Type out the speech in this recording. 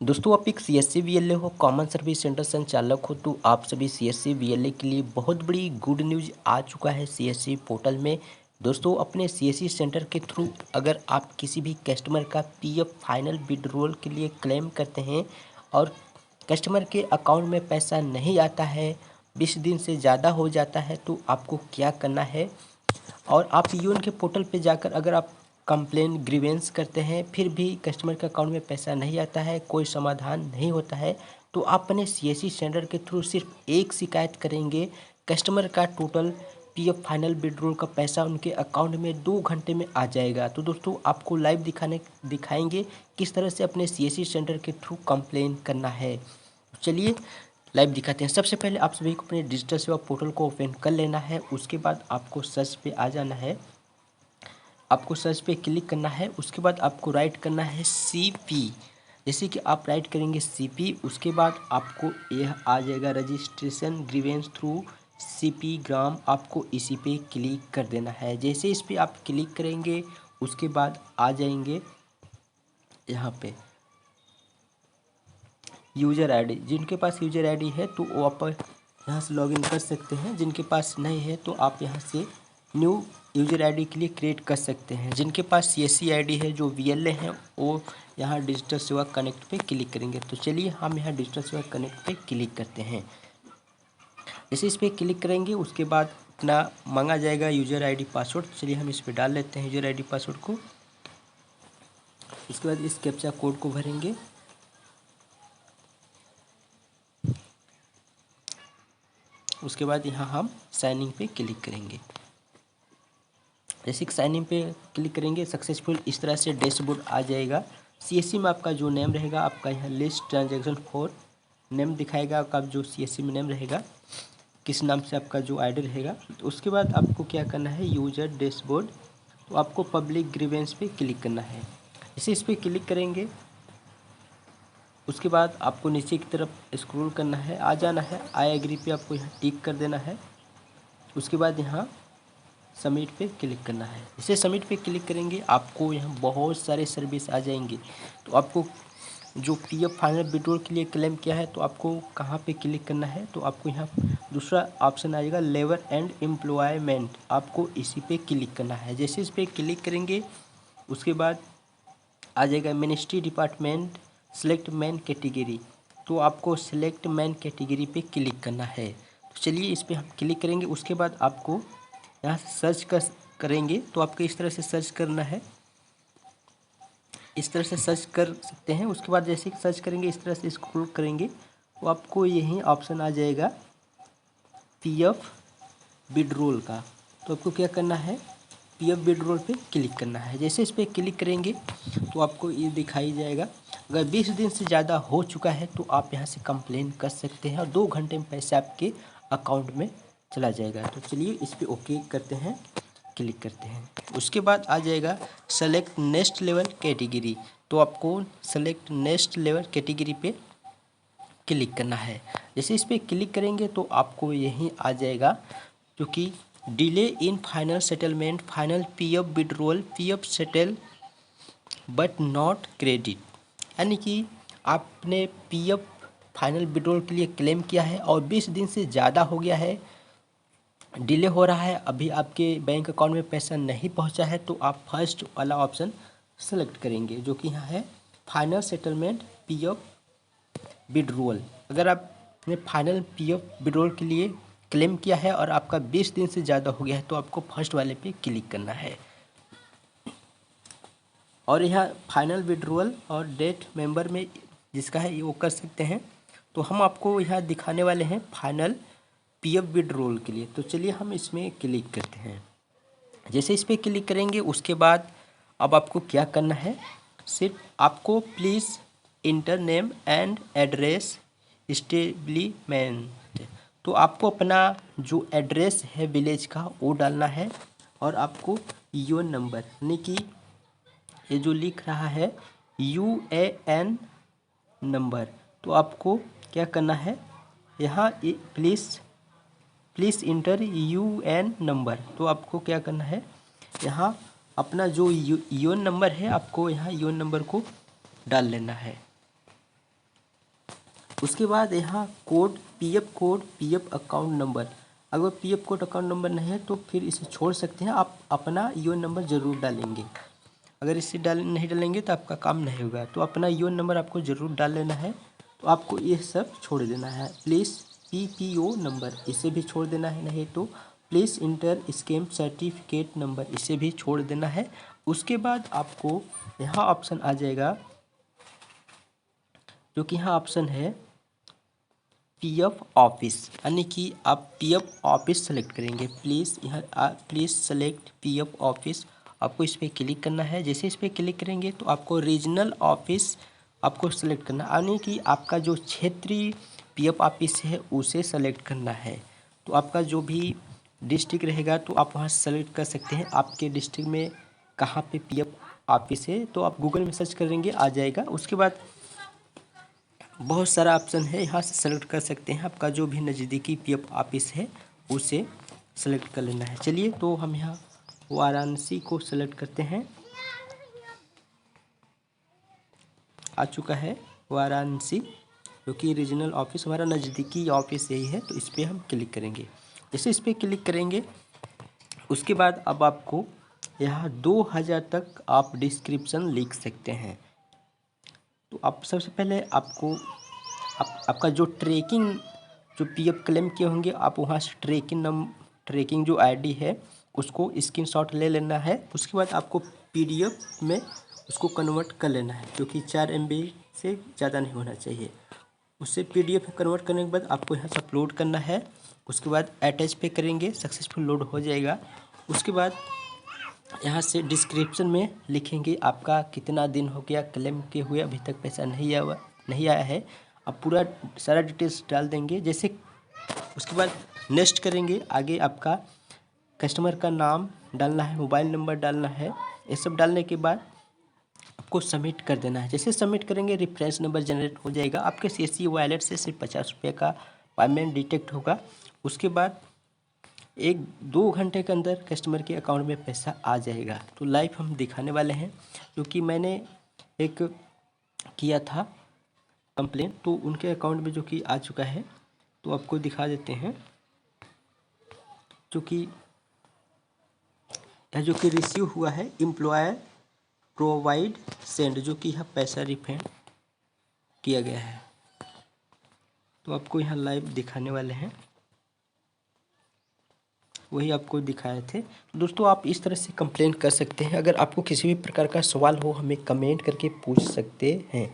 दोस्तों आप एक सीएससी वीएलए हो, कॉमन सर्विस सेंटर संचालक हो, तो आप सभी सीएससी वीएलए के लिए बहुत बड़ी गुड न्यूज़ आ चुका है सीएससी पोर्टल में। दोस्तों अपने सीएससी सेंटर के थ्रू अगर आप किसी भी कस्टमर का पीएफ फाइनल विड्रॉल के लिए क्लेम करते हैं और कस्टमर के अकाउंट में पैसा नहीं आता है, 20 दिन से ज़्यादा हो जाता है, तो आपको क्या करना है। और आप यून के पोर्टल पे जाकर अगर आप कंप्लेन ग्रीवेंस करते हैं फिर भी कस्टमर के अकाउंट में पैसा नहीं आता है, कोई समाधान नहीं होता है, तो आप अपने सीएससी सेंटर के थ्रू सिर्फ एक शिकायत करेंगे, कस्टमर का टोटल पीएफ फाइनल विड्रॉल का पैसा उनके अकाउंट में 2 घंटे में आ जाएगा। तो दोस्तों आपको लाइव दिखाएंगे किस तरह से अपने सीएससी सेंटर के थ्रू कंप्लेन करना है। चलिए लाइव दिखाते हैं। सबसे पहले आप सभी को अपने डिजिटल सेवा पोर्टल को ओपन कर लेना है। उसके बाद आपको सर्च पे आ जाना है, आपको सर्च पे क्लिक करना है। उसके बाद आपको राइट करना है सीपी। जैसे कि आप राइट करेंगे सीपी, उसके बाद आपको यह आ जाएगा रजिस्ट्रेशन ग्रीवेंस थ्रू सीपी ग्राम, आपको इसी पे क्लिक कर देना है। जैसे इस पर आप क्लिक करेंगे उसके बाद आ जाएंगे यहाँ पे यूज़र आईडी। जिनके पास यूज़र आईडी है तो वो आप यहाँ से लॉगिन कर सकते हैं, जिनके पास नहीं है तो आप यहाँ से न्यू यूज़र आईडी के लिए क्रिएट कर सकते हैं। जिनके पास सीएससी आईडी है जो वीएलए हैं वो यहाँ डिजिटल सेवा कनेक्ट पे क्लिक करेंगे। तो चलिए हम यहाँ डिजिटल सेवा कनेक्ट पे क्लिक करते हैं। जैसे इस पर क्लिक करेंगे उसके बाद अपना मांगा जाएगा यूज़र आईडी पासवर्ड। चलिए हम इस पर डाल लेते हैं यूज़र आईडी पासवर्ड को। उसके बाद इस कैप्चा कोड को भरेंगे। उसके बाद यहाँ हम साइन इन पे क्लिक करेंगे। जैसे कि साइन इन पे क्लिक करेंगे सक्सेसफुल इस तरह से डैशबोर्ड आ जाएगा। सीएससी में आपका जो नेम रहेगा, आपका यहाँ लिस्ट ट्रांजैक्शन फॉर नेम दिखाएगा, आपका जो सीएससी में नेम रहेगा किस नाम से आपका जो आईडी रहेगा। तो उसके बाद आपको क्या करना है, यूजर डैशबोर्ड, तो आपको पब्लिक ग्रीवेंस पे क्लिक करना है। जैसे इस पर क्लिक करेंगे उसके बाद आपको नीचे की तरफ स्क्रॉल करना है, आ जाना है, आई एग्री पे आपको यहाँ टिक कर देना है। उसके बाद यहाँ सबमिट पे क्लिक करना है। इसे सबमिट पे क्लिक करेंगे आपको यहाँ बहुत सारे सर्विस आ जाएंगे। तो आपको जो पीएफ फाइनल विड्रॉल के लिए क्लेम किया है तो आपको कहाँ पे क्लिक करना है, तो आपको यहाँ दूसरा ऑप्शन आ जाएगा लेबर एंड एम्प्लॉयमेंट, आपको इसी पे क्लिक करना है। जैसे इस पर क्लिक करेंगे उसके बाद आ जाएगा ministry department select man category, तो आपको सेलेक्ट मैन कैटेगरी पे क्लिक करना है। तो चलिए इस पर हम क्लिक करेंगे। उसके बाद आपको यहाँ सर्च करेंगे तो आपको इस तरह से सर्च करना है, इस तरह से सर्च कर सकते हैं। उसके बाद जैसे सर्च करेंगे इस तरह से स्क्रॉल करेंगे तो आपको यही ऑप्शन आ जाएगा पीएफ विड्रॉल का। तो आपको क्या करना है, पीएफ विड्रॉल पे क्लिक करना है। जैसे इस पर क्लिक करेंगे तो आपको ये दिखाई जाएगा। अगर 20 दिन से ज़्यादा हो चुका है तो आप यहाँ से कंप्लेन कर सकते हैं और 2 घंटे में पैसा आपके अकाउंट में चला जाएगा। तो चलिए इस पर ओके करते हैं, क्लिक करते हैं। उसके बाद आ जाएगा सेलेक्ट नेक्स्ट लेवल कैटेगरी, तो आपको सेलेक्ट नेक्स्ट लेवल कैटेगरी पे क्लिक करना है। जैसे इस पर क्लिक करेंगे तो आपको यहीं आ जाएगा क्योंकि delay in final settlement final PF withdrawal PF settle but not credit, यानी कि आपने पीएफ फाइनल विड्रॉल के लिए क्लेम किया है और 20 दिन से ज़्यादा हो गया है, डिले हो रहा है, अभी आपके बैंक अकाउंट में पैसा नहीं पहुंचा है, तो आप फर्स्ट वाला ऑप्शन सेलेक्ट करेंगे जो कि यहाँ है फाइनल सेटलमेंट पीएफ विड्रॉल। अगर आपने फाइनल पीएफ विड्रॉल के लिए क्लेम किया है और आपका 20 दिन से ज़्यादा हो गया है तो आपको फर्स्ट वाले पे क्लिक करना है। और यहाँ फाइनल विड्रॉल और डेट मेंबर में जिसका है ये वो कर सकते हैं। तो हम आपको यहाँ दिखाने वाले हैं फाइनल पीएफ विड्रॉल के लिए। तो चलिए हम इसमें क्लिक करते हैं। जैसे इस पर क्लिक करेंगे उसके बाद अब आपको क्या करना है, सिर्फ आपको please inter name and address establishment, तो आपको अपना जो एड्रेस है विलेज का वो डालना है और आपको यूएन नंबर यानी कि ये जो लिख रहा है यूएएन नंबर, तो आपको क्या करना है यहाँ प्लीज़ इंटर यूएन नंबर, तो आपको क्या करना है यहाँ अपना जो यूएन नंबर है आपको यहाँ यूएन नंबर को डाल लेना है। उसके बाद यहाँ code PF code PF account number, अगर पीएफ कोड अकाउंट नंबर नहीं है तो फिर इसे छोड़ सकते हैं, आप अपना यूएन नंबर ज़रूर डालेंगे। अगर इसे नहीं डालेंगे तो आपका काम नहीं होगा। तो अपना यूएन नंबर आपको ज़रूर डाल लेना है। तो आपको ये सब छोड़ देना है। प्लीज़ पीपीओ नंबर इसे भी छोड़ देना है, नहीं तो please inter scam certificate number इसे भी छोड़ देना है। उसके बाद आपको यहाँ ऑप्शन आ जाएगा, जो कि यहाँ ऑप्शन है पीएफ ऑफिस, यानी कि आप पीएफ ऑफिस सेलेक्ट करेंगे। प्लीज़ यहाँ प्लीज़ सेलेक्ट पीएफ ऑफिस, आपको इस पर क्लिक करना है। जैसे इस पर क्लिक करेंगे तो आपको रीजनल ऑफिस आपको सेलेक्ट करना है, यानी कि आपका जो क्षेत्रीय पीएफ ऑफिस है उसे सेलेक्ट करना है। तो आपका जो भी डिस्ट्रिक्ट रहेगा तो आप वहाँ सेलेक्ट कर सकते हैं, आपके डिस्ट्रिक्ट में कहाँ पे पीएफ ऑफिस है। तो आप गूगल में सर्च करेंगे आ जाएगा। उसके बाद बहुत सारा ऑप्शन है, यहाँ से सेलेक्ट कर सकते हैं। आपका जो भी नज़दीकी पीएफ ऑफिस है उसे सेलेक्ट कर लेना है। चलिए तो हम यहाँ वाराणसी को सेलेक्ट करते हैं। आ चुका है वाराणसी, क्योंकि रीजनल ऑफिस हमारा नज़दीकी ऑफिस यही है। तो इस पर हम क्लिक करेंगे। जैसे इस पर क्लिक करेंगे उसके बाद अब आपको यहाँ 2000 तक आप डिस्क्रिप्शन लिख सकते हैं। तो आप सबसे पहले आपको आपका जो ट्रैकिंग जो पीएफ क्लेम किए होंगे आप वहाँ से ट्रैकिंग जो आईडी है उसको स्क्रीनशॉट ले लेना है। उसके बाद आपको पीडीएफ में उसको कन्वर्ट कर लेना है, क्योंकि 4 MB से ज़्यादा नहीं होना चाहिए। उससे पीडीएफ में कन्वर्ट करने के बाद आपको यहाँ से अपलोड करना है। उसके बाद अटैच पे करेंगे, सक्सेसफुल लोड हो जाएगा। उसके बाद यहाँ से डिस्क्रिप्शन में लिखेंगे आपका कितना दिन हो गया क्लेम के हुए, अभी तक पैसा नहीं आया है। आप पूरा सारा डिटेल्स डाल देंगे। जैसे उसके बाद नेक्स्ट करेंगे, आगे आपका कस्टमर का नाम डालना है, मोबाइल नंबर डालना है। ये सब डालने के बाद आपको सबमिट कर देना है। जैसे सबमिट करेंगे रेफरेंस नंबर जनरेट हो जाएगा। आपके CSC वॉलेट से सिर्फ 50 रुपये का पेमेंट डिटेक्ट होगा। उसके बाद 1-2 घंटे के अंदर कस्टमर के अकाउंट में पैसा आ जाएगा। तो लाइव हम दिखाने वाले हैं, क्योंकि मैंने एक किया था कंप्लेन, तो उनके अकाउंट में जो कि आ चुका है। तो आपको दिखा देते हैं, जो कि यह जो कि रिसीव हुआ है एम्प्लॉयर प्रोवाइड सेंड, जो कि यह पैसा रिफंड किया गया है। तो आपको यहाँ लाइव दिखाने वाले हैं, वही आपको दिखाए थे। दोस्तों आप इस तरह से कंप्लेंट कर सकते हैं। अगर आपको किसी भी प्रकार का सवाल हो हमें कमेंट करके पूछ सकते हैं।